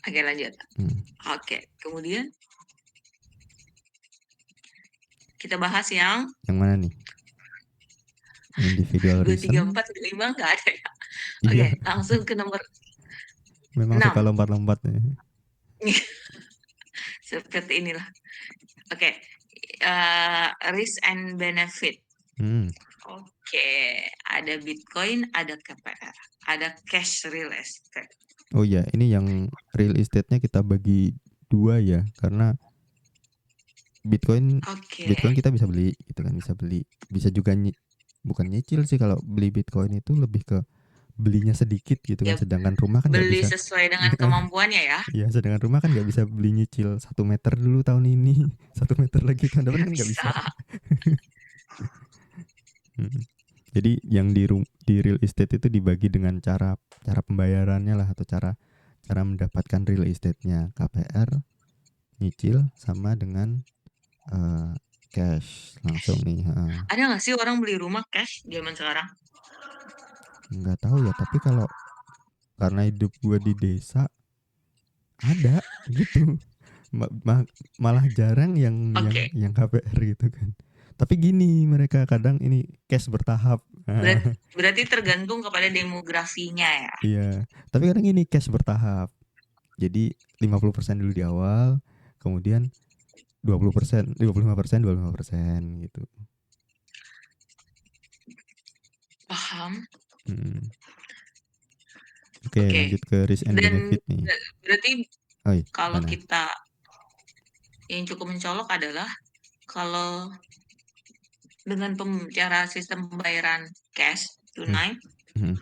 Oke, lanjut. Hmm. Oke, kemudian kita bahas yang Yang mana nih? Individual 2, 3, reason? 4, 5 nggak ada ya? Oke, Iya, langsung ke nomor memang suka 6. lompat-lompat nih. Seperti inilah. Oke, risk and benefit. Hmm. Oke, ada Bitcoin, ada KPR, ada cash real estate. Oh ya, ini yang real estate-nya kita bagi dua ya, karena Bitcoin Oke, Bitcoin kita bisa beli gitu kan, bisa beli, bisa juga bukan nyicil sih kalau beli Bitcoin itu lebih ke belinya sedikit gitu kan, ya sedangkan rumah kan nggak beli bisa. sesuai dengan kemampuannya ya. Iya, sedangkan rumah kan nggak bisa beli nyicil 1 meter dulu tahun ini, 1 meter lagi tahun depan Nggak kan nggak bisa. bisa. Mm. Jadi yang di real estate itu dibagi dengan cara cara pembayarannya lah, atau cara cara mendapatkan real estate-nya, KPR, nyicil, sama dengan eh, cash langsung Cash. nih. Ada nggak sih orang beli rumah cash zaman sekarang? Nggak tahu ya, tapi kalau karena hidup gua di desa ada gitu. Malah jarang yang Oke, KPR gitu kan. Tapi gini, mereka kadang ini cash bertahap. berarti tergantung kepada demografinya ya. Iya, tapi kadang ini cash bertahap. Jadi 50% dulu di awal, kemudian 20%, 25%, 25% gitu. Paham? Hmm. Oke, Oke. lanjut ke risk and Dan benefit nih. berarti Oh iya, kalau mana? kita yang cukup mencolok adalah kalau dengan cara sistem pembayaran cash Hmm. tunai Hmm.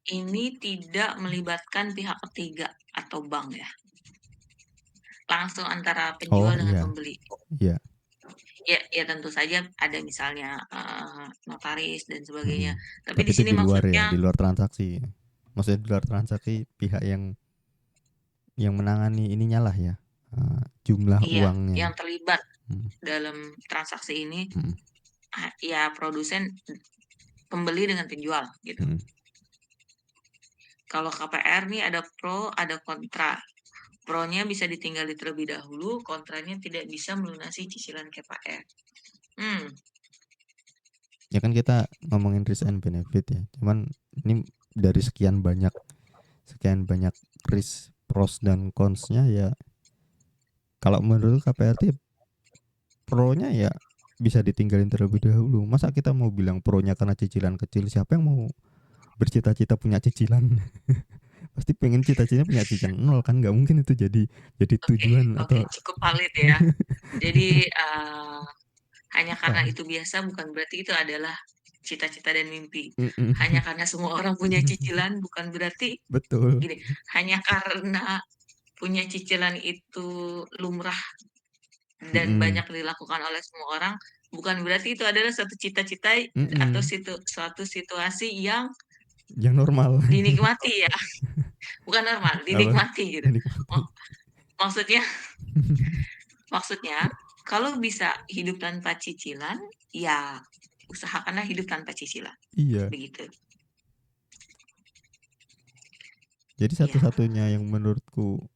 ini tidak melibatkan pihak ketiga atau bank ya. Langsung antara Oh penjual dengan iya, pembeli. iya. Ya, ya tentu saja ada misalnya notaris dan sebagainya. Hmm. Tapi Tapi di itu sini di luar ya, maksudnya di luar transaksi. Maksudnya di luar transaksi, pihak yang menangani ininya lah ya, jumlah iya uangnya. yang terlibat Hmm. dalam transaksi ini Hmm. ya produsen, pembeli dengan penjual gitu. Hmm. Kalau KPR nih ada pro, ada kontra. Pro-nya bisa ditinggali terlebih dahulu, kontranya tidak bisa melunasi cicilan KPR. Hmm, Ya kan kita ngomongin risk and benefit ya. Cuman ini dari sekian banyak risk, pros dan cons-nya ya. Kalau menurut KPR pro-nya ya bisa ditinggalin terlebih dahulu. Masa kita mau bilang pro-nya karena cicilan kecil? Siapa yang mau bercita-cita punya cicilan? Pasti pengen cita-citanya punya cicilan nol kan? Nggak mungkin itu jadi oke, tujuan oke, atau cukup valid ya. Jadi hanya karena apa? itu biasa bukan berarti itu adalah cita-cita dan mimpi. Hanya Mm-mm. karena semua orang punya cicilan bukan berarti Betul. gini, hanya karena punya cicilan itu lumrah dan Mm-mm. banyak dilakukan oleh semua orang, bukan berarti itu adalah suatu cita-cita atau Mm-mm. suatu situasi yang Yang normal. dinikmati ya, bukan normal, Apa? dinikmati gitu. Yang nikmati. Maksudnya, maksudnya kalau bisa hidup tanpa cicilan, ya usahakanlah hidup tanpa cicilan, Iya. begitu. Jadi Ya, satu-satunya yang menurutku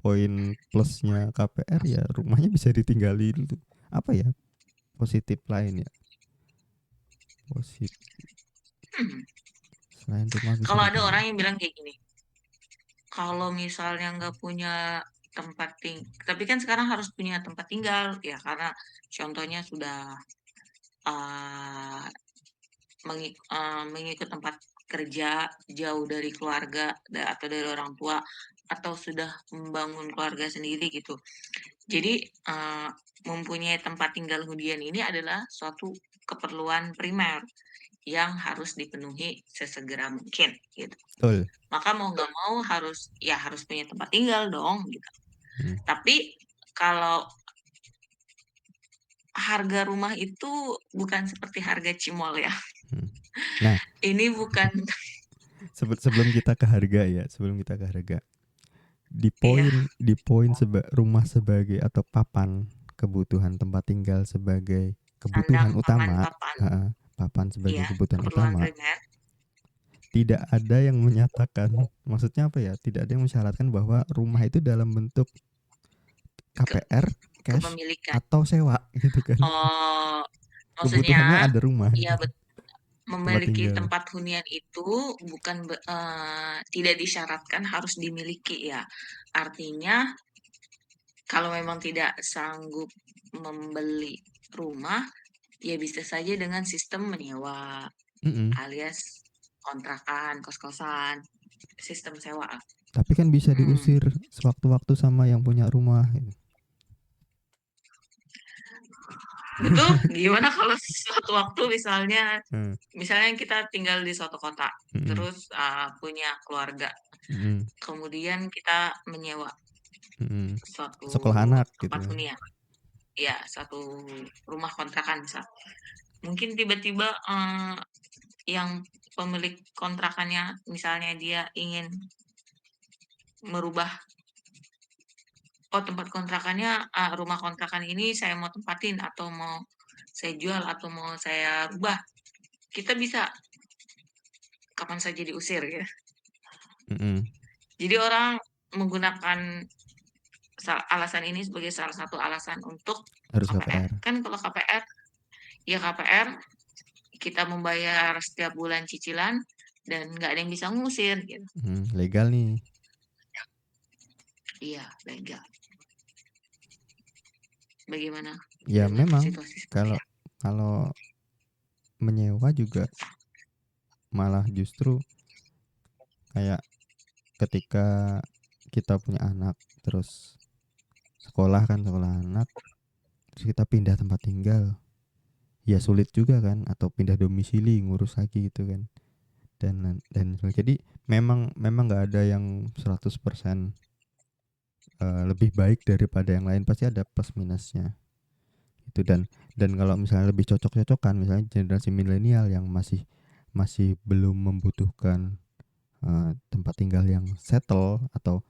poin plusnya KPR ya rumahnya bisa ditinggali dulu. Apa ya? Positif lain ya. Positif hmm. selain rumah bisa Kalau ada orang ditinggal. yang bilang kayak gini, kalau misalnya nggak punya tempat tinggal, tapi kan sekarang harus punya tempat tinggal ya karena contohnya sudah uh, mengikut tempat kerja jauh dari keluarga atau dari orang tua atau sudah membangun keluarga sendiri gitu. Jadi mempunyai tempat tinggal hunian ini adalah suatu keperluan primer yang harus dipenuhi sesegera mungkin gitu. Betul. Maka mau nggak mau harus punya tempat tinggal dong gitu. Hmm. Tapi kalau harga rumah itu bukan seperti harga cimol ya. Hmm. Nah, Ini bukan sebelum kita ke harga ya, sebelum kita ke harga. ya Di poin rumah sebagai atau papan kebutuhan tempat tinggal sebagai sandang kebutuhan pangan utama, papan papan sebagai ya kebutuhan keperluan utama, primer. tidak ada yang menyatakan, maksudnya apa ya? Tidak ada yang mensyaratkan bahwa rumah itu dalam bentuk ke KPR, cash, kepemilikan. atau sewa gitu kan. Oh, Kebutuhannya maksudnya ada rumah ya gitu, tempat memiliki tinggal. tempat hunian itu bukan tidak disyaratkan harus dimiliki ya. Artinya kalau memang tidak sanggup membeli rumah, ya bisa saja dengan sistem menyewa Mm-mm. alias kontrakan, kos-kosan, sistem sewa. Tapi kan bisa Hmm. diusir sewaktu-waktu sama yang punya rumah gitu. Betul, gimana kalau suatu waktu misalnya Hmm. misalnya kita tinggal di suatu kota, Mm-mm. terus punya keluarga, Mm-mm. kemudian kita menyewa Mm-mm. suatu Sekolah anak gitu tempat kan. hunian, ya satu rumah kontrakan misal. Mungkin tiba-tiba yang pemilik kontrakannya misalnya dia ingin merubah, oh tempat kontrakannya, rumah kontrakan ini saya mau tempatin atau mau saya jual atau mau saya rubah, kita bisa kapan saja diusir ya. Mm-mm. Jadi orang menggunakan alasan ini sebagai salah satu alasan untuk Harus KPR. KPR. Kan kalau KPR, ya KPR kita membayar setiap bulan cicilan dan nggak ada yang bisa ngusir gitu. Legal nih. Iya, legal. Bagaimana Ya dengan memang situasi seperti kalau itu? kalau menyewa juga malah justru kayak ketika kita punya anak terus sekolah kan, sekolah anak, terus kita pindah tempat tinggal, ya sulit juga kan, atau pindah domisili ngurus lagi gitu kan, dan jadi memang memang nggak ada yang 100% lebih baik daripada yang lain, pasti ada plus minusnya itu. Dan kalau misalnya lebih cocok-cocokan, misalnya generasi milenial yang masih masih belum membutuhkan tempat tinggal yang settle, atau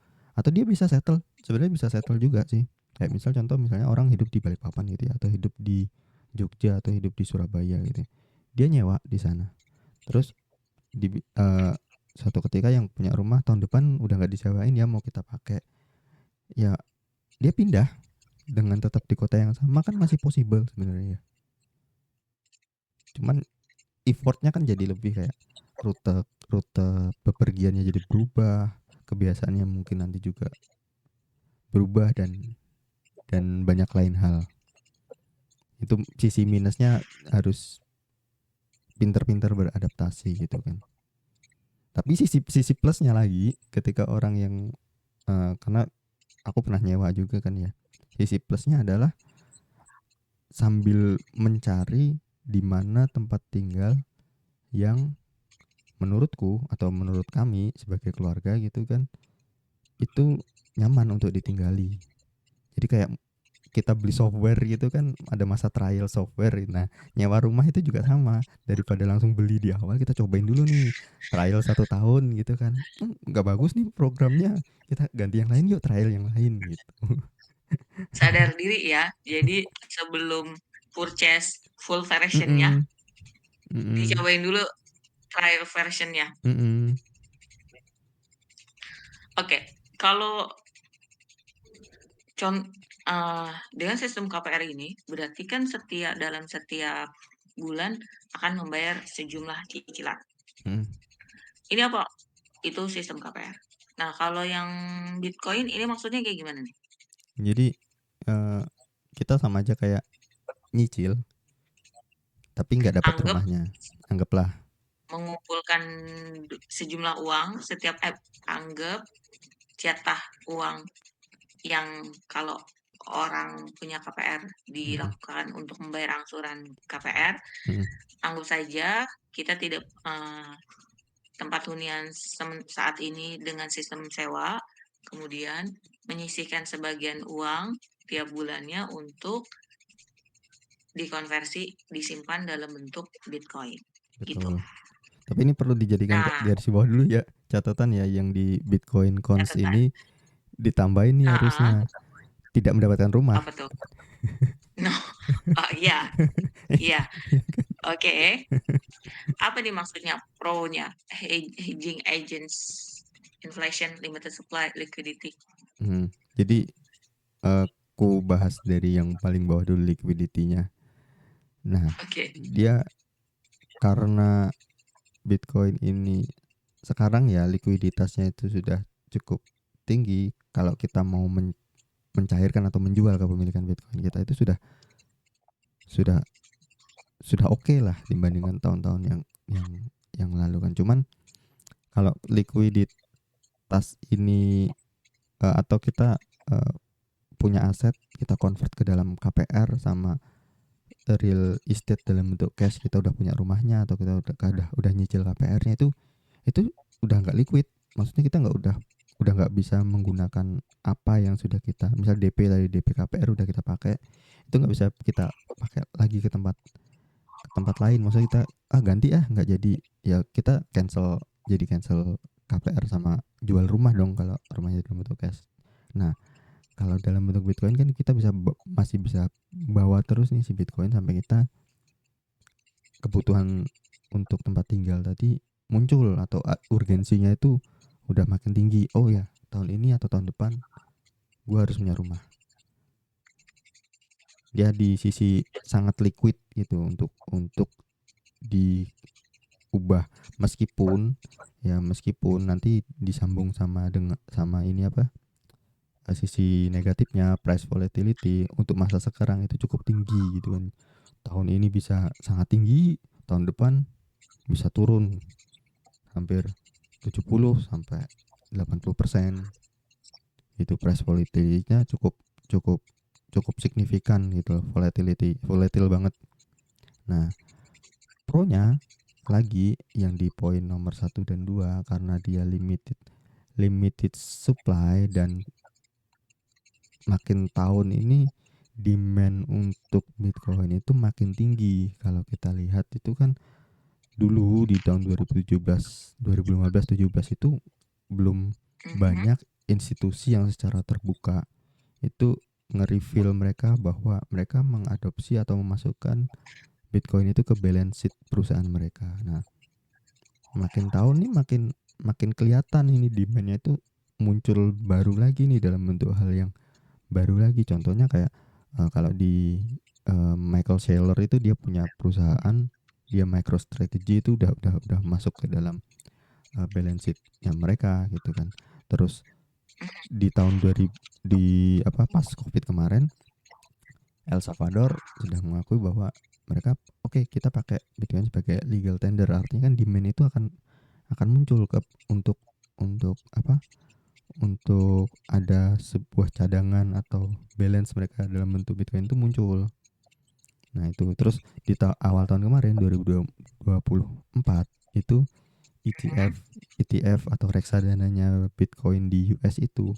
dia bisa settle, sebenarnya bisa settle juga sih, kayak misal contoh misalnya orang hidup di Balikpapan gitu ya, atau hidup di Jogja atau hidup di Surabaya gitu ya. Dia nyewa di sana, terus di suatu ketika yang punya rumah tahun depan udah nggak disewain ya, mau kita pakai, ya dia pindah dengan tetap di kota yang sama, kan masih possible sebenarnya ya. Cuman effortnya kan jadi lebih kayak rute rute bepergiannya jadi berubah, kebiasaannya mungkin nanti juga berubah, dan banyak lain hal. Itu sisi minusnya, harus pinter-pinter beradaptasi gitu kan. Tapi sisi sisi plusnya lagi, ketika orang yang karena aku pernah nyewa juga kan ya. Sisi plusnya adalah sambil mencari di mana tempat tinggal yang menurutku atau menurut kami sebagai keluarga gitu kan, itu nyaman untuk ditinggali. Jadi kayak kita beli software gitu kan, ada masa trial software. Nah, nyewa rumah itu juga sama, daripada langsung beli di awal, kita cobain dulu nih trial 1 tahun gitu kan. Nggak bagus nih programnya, kita ganti yang lain yuk, trial yang lain gitu. Sadar diri ya. Jadi sebelum purchase full versionnya, Mm-mm, mm-mm, dicobain dulu trial versionnya. mm-mm. Oke, kalau dengan sistem KPR ini berarti kan dalam setiap bulan akan membayar sejumlah cicilan. Mm. Ini apa? Itu sistem KPR. Nah, kalau yang Bitcoin ini maksudnya kayak gimana nih? Jadi eh, kita sama aja kayak nyicil, tapi nggak dapat Anggap rumahnya. Anggaplah. mengumpulkan sejumlah uang setiap anggap jatah uang yang kalau orang punya KPR Mm-mm, dilakukan untuk membayar angsuran KPR, mm-mm, anggap saja kita tidak tempat hunian saat ini dengan sistem sewa, kemudian menyisihkan sebagian uang tiap bulannya untuk dikonversi, disimpan dalam bentuk Bitcoin, gitu. betul. Tapi ini perlu dijadikan Nah, garis bawah dulu ya, catatan ya, yang di Bitcoin Cons catatan, ini ditambahin nih uh-uh, harusnya, tidak mendapatkan rumah. apa tuh? No, oh iya, iya. Oke. Apa nih maksudnya pro-nya? Hedging agents, inflation, limited supply, liquidity. Jadi ku bahas dari yang paling bawah dulu, liquidity-nya. Nah, Oke. dia karena Bitcoin ini sekarang ya likuiditasnya itu sudah cukup tinggi. Kalau kita mau mencairkan atau menjual kepemilikan Bitcoin kita itu sudah sudah oke lah dibandingkan tahun-tahun yang yang lalu kan. Cuman kalau likuiditas ini atau kita eh, punya aset kita convert ke dalam KPR sama real estate dalam bentuk cash, kita udah punya rumahnya atau kita udah nyicil KPR-nya, itu udah nggak liquid. Maksudnya kita udah nggak bisa menggunakan apa yang sudah kita, misal DP tadi, DP KPR udah kita pakai, itu nggak bisa kita pakai lagi ke tempat lain. Maksudnya kita ganti nggak jadi, ya kita cancel KPR sama jual rumah dong kalau rumahnya dalam bentuk cash. Nah, kalau dalam bentuk Bitcoin kan kita masih bisa bawa terus nih si Bitcoin sampai kita kebutuhan untuk tempat tinggal tadi muncul, atau urgensinya itu udah makin tinggi. Oh ya, tahun ini atau tahun depan gue harus punya rumah. Dia di sisi sangat liquid gitu untuk diubah, meskipun nanti disambung sama ini apa, sisi negatifnya price volatility untuk masa sekarang itu cukup tinggi gitu kan. Tahun ini bisa sangat tinggi, tahun depan bisa turun hampir 70 sampai 80%. Itu price volatility-nya cukup cukup cukup signifikan gitu loh, volatil banget. Nah, pro-nya lagi yang di poin nomor 1 dan 2, karena dia limited limited supply, dan makin tahun ini demand untuk Bitcoin itu makin tinggi. Kalau kita lihat itu kan dulu di tahun 2017, 2015, 17 itu belum Mhm. banyak institusi yang secara terbuka itu nge-reveal mereka bahwa mereka mengadopsi atau memasukkan Bitcoin itu ke balance sheet perusahaan mereka. Nah, makin tahun nih makin makin kelihatan ini demandnya itu muncul baru lagi nih dalam bentuk hal yang baru lagi. Contohnya kayak kalau di Michael Saylor itu dia punya perusahaan, dia MicroStrategy itu udah masuk ke dalam balance sheet-nya mereka gitu kan. Terus di tahun 2000, di apa, pas Covid kemarin, El Salvador sudah mengakui bahwa mereka oke, kita pakai Bitcoin sebagai legal tender. Artinya kan demand itu akan muncul untuk apa, untuk ada sebuah cadangan atau balance mereka dalam bentuk Bitcoin itu muncul. Nah, itu terus di awal tahun kemarin 2024 itu ETF ETF atau reksadananya Bitcoin di US itu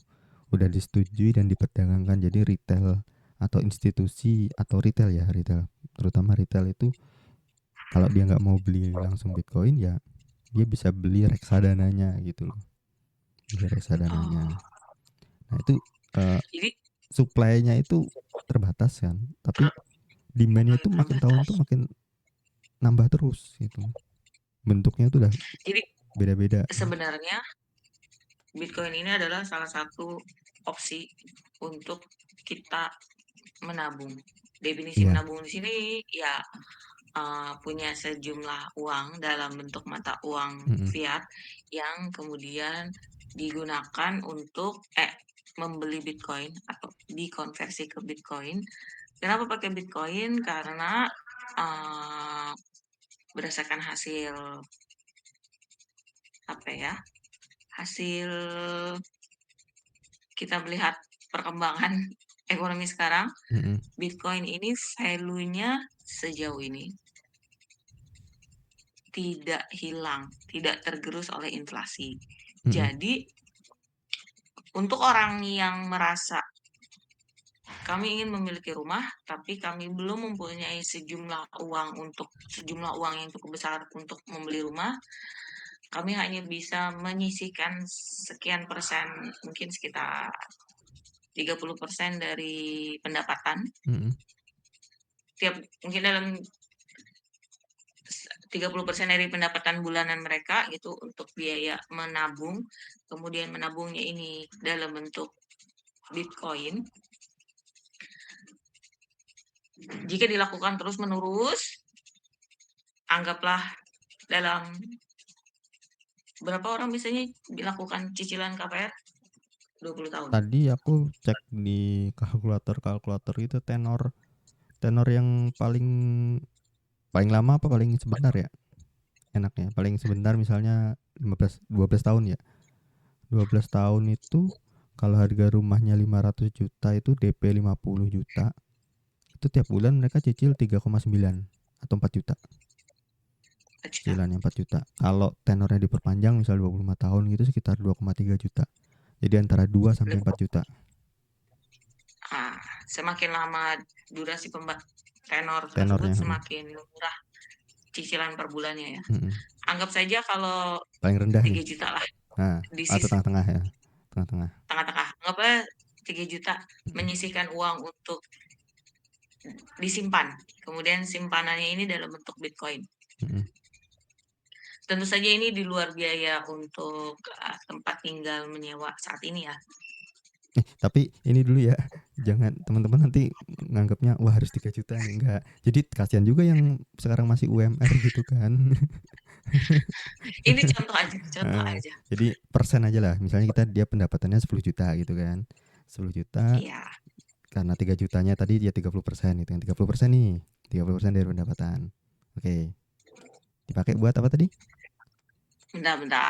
udah disetujui dan diperdagangkan. Jadi retail atau institusi atau retail, terutama retail itu kalau dia nggak mau beli langsung Bitcoin, ya dia bisa beli reksadananya gitu loh, beli reksadananya. Oh, Nah, itu eh, jadi supply-nya itu terbatas kan, tapi demand-nya itu makin tahun tuh terbatas. makin nambah terus gitu. Bentuknya tuh udah Jadi beda-beda. sebenarnya Bitcoin ini adalah salah satu opsi untuk kita menabung. Definisi Iya. menabung di sini ya punya sejumlah uang dalam bentuk mata uang Mm-mm. fiat yang kemudian digunakan untuk membeli Bitcoin atau dikonversi ke Bitcoin. Kenapa pakai Bitcoin? Karena uh, berdasarkan hasil apa ya? Hasil kita melihat perkembangan ekonomi sekarang, Mm-mm. Bitcoin ini value-nya sejauh ini tidak hilang, tidak tergerus oleh inflasi. Mm-mm. Jadi, untuk orang yang merasa kami ingin memiliki rumah, tapi kami belum mempunyai sejumlah uang yang cukup besar untuk membeli rumah, kami hanya bisa menyisihkan sekian persen, mungkin sekitar 30% dari pendapatan Mm-mm. tiap mungkin dalam 30% dari pendapatan bulanan mereka gitu untuk biaya menabung, kemudian menabungnya ini dalam bentuk Bitcoin. Jika dilakukan terus-menerus, anggaplah dalam berapa orang biasanya dilakukan cicilan KPR? 20 tahun. Tadi aku cek di kalkulator itu tenor yang paling lama apa paling sebentar ya? Enaknya paling sebentar misalnya 12 tahun ya. 12 tahun itu kalau harga rumahnya 500 juta itu DP 50 juta. Itu tiap bulan mereka cicil 3,9 atau 4 juta. Cicilannya 4 juta. Kalau tenornya diperpanjang misal 25 tahun gitu sekitar 2,3 juta. Jadi antara 2 sampai 4 juta. Semakin lama durasi tenor tersebut, Tenornya. semakin murah cicilan per bulannya ya. Mm-mm. Anggap saja kalau Paling rendah 3 nih. juta lah Nah, di atau sisi tengah-tengah ya. Tengah-tengah. tengah-tengah. Anggaplah 3 juta Mm-mm. menyisihkan uang untuk disimpan. Kemudian simpanannya ini dalam bentuk Bitcoin. Mm-mm. Tentu saja ini di luar biaya untuk tempat tinggal menyewa saat ini ya. Tapi ini dulu ya, jangan teman-teman nanti nganggapnya wah harus 3 juta nih, enggak. Jadi kasihan juga yang sekarang masih UMR gitu kan. Ini contoh aja, contoh aja. Jadi persen aja lah, misalnya dia pendapatannya 10 juta gitu kan. 10 juta Iya. karena 3 jutanya tadi dia 30% gitu kan. 30% nih, 30% dari pendapatan. Oke. Dipakai buat apa tadi? Bentar-bentar.